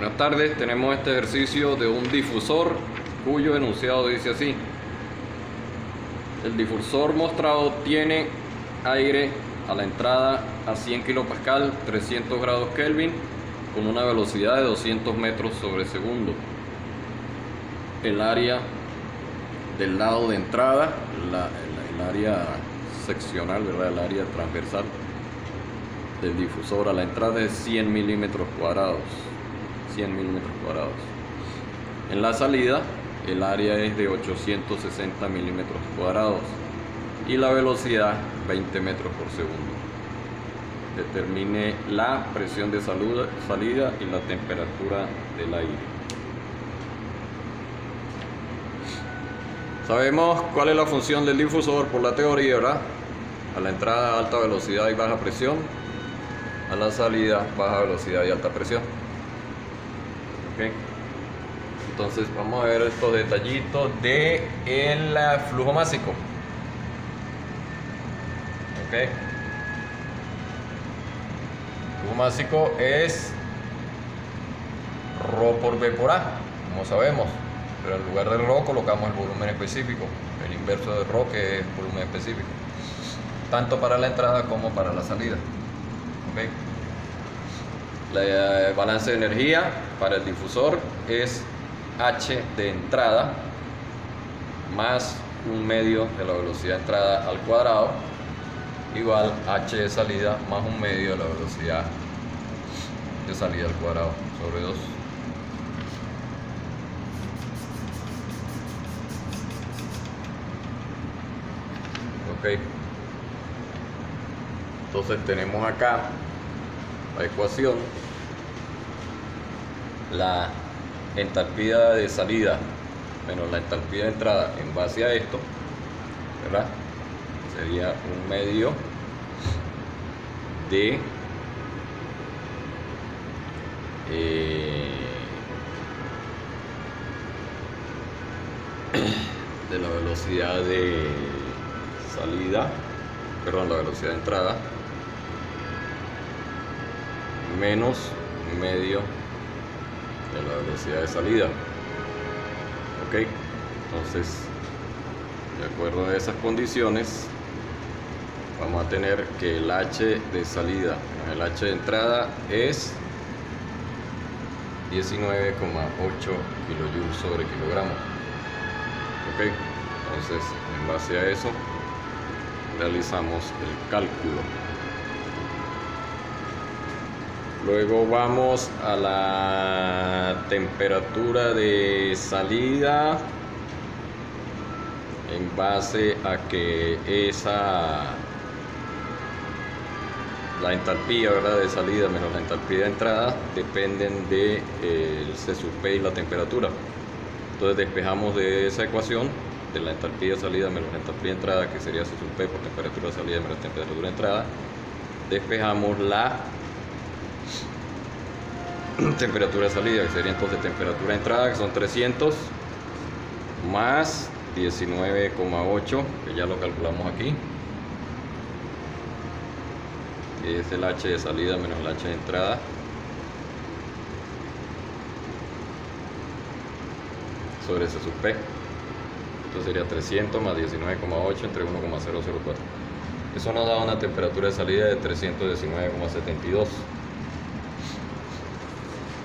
Buenas tardes, tenemos este ejercicio de un difusor cuyo enunciado dice así: el difusor mostrado tiene aire a la entrada a 100 kPa, 300 grados Kelvin, con una velocidad de 200 metros sobre segundo. El área del lado de entrada, el área seccional, ¿verdad? El área transversal del difusor a la entrada es 100 milímetros cuadrados. 100 milímetros cuadrados. En la salida, el área es de 860 milímetros cuadrados y la velocidad 20 metros por segundo. Determine la presión de salida y la temperatura del aire. Sabemos cuál es la función del difusor por la teoría, ¿verdad? A la entrada, alta velocidad y baja presión. A la salida, baja velocidad y alta presión. Okay. Entonces vamos a ver estos detallitos de el flujo másico. Okay. Flujo másico es ρ por V por A, como sabemos, pero en lugar de ρ colocamos el volumen específico, el inverso de ρ, que es volumen específico, tanto para la entrada como para la salida. Okay. El balance de energía para el difusor es H de entrada más 1/2 de la velocidad de entrada al cuadrado igual H de salida más 1/2 de la velocidad de salida al cuadrado sobre 2. Ok. Entonces tenemos acá la ecuación, la entalpía de salida menos la entalpía de entrada en base a esto, ¿verdad? Sería 1/2 de la velocidad de salida, perdón, la velocidad de entrada, menos 1/2 de la velocidad de salida. Ok, entonces, de acuerdo a esas condiciones, vamos a tener que el H de salida menos el H de entrada es 19,8 kilojoules sobre kilogramo. Ok, entonces en base a eso realizamos el cálculo. Luego vamos a la temperatura de salida en base a que la entalpía, ¿verdad?, de salida menos la entalpía de entrada dependen del C sub P y la temperatura. Entonces despejamos de esa ecuación de la entalpía de salida menos la entalpía de entrada, que sería C sub P por temperatura de salida menos temperatura de entrada, despejamos la temperatura de salida, que sería entonces temperatura de entrada, que son 300 más 19,8, que ya lo calculamos aquí, que es el H de salida menos el H de entrada, sobre C sub P. Entonces sería 300 más 19,8 entre 1,004. Eso nos da una temperatura de salida de 319,72.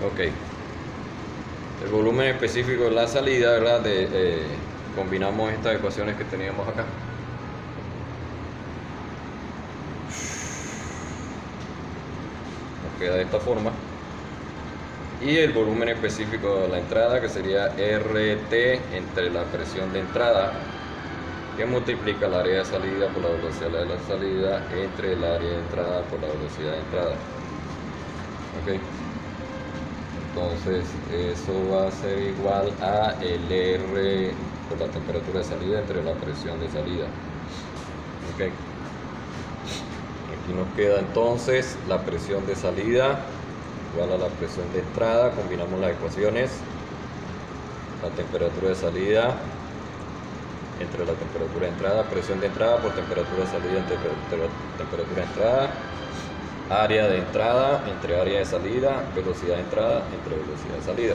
Ok, el volumen específico de la salida, ¿verdad? Combinamos estas ecuaciones que teníamos acá. Nos queda de esta forma. Y el volumen específico de la entrada, que sería RT entre la presión de entrada, que multiplica el área de salida por la velocidad de la salida entre el área de entrada por la velocidad de entrada. Ok. Entonces eso va a ser igual a el R por la temperatura de salida entre la presión de salida. Okay. Aquí nos queda entonces la presión de salida igual a la presión de entrada. Combinamos las ecuaciones. La temperatura de salida entre la temperatura de entrada, presión de entrada por temperatura de salida entre temperatura de entrada, área de entrada entre área de salida, velocidad de entrada entre velocidad de salida.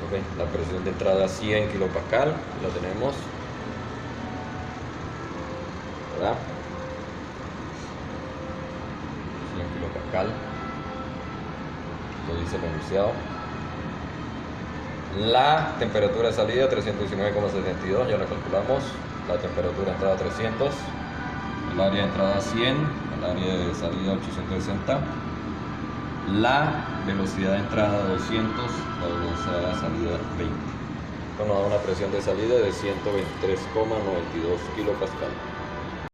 Okay. La presión de entrada 100 kilopascal, la tenemos, ¿verdad? 100 kilopascal, lo dice el enunciado. La temperatura de salida 319,72, ya la calculamos. La temperatura de entrada 300, el área de entrada 100, el área de salida 860, la velocidad de entrada 200, la velocidad de salida 20. Esto nos da una presión de salida de 123,92 kilopascal.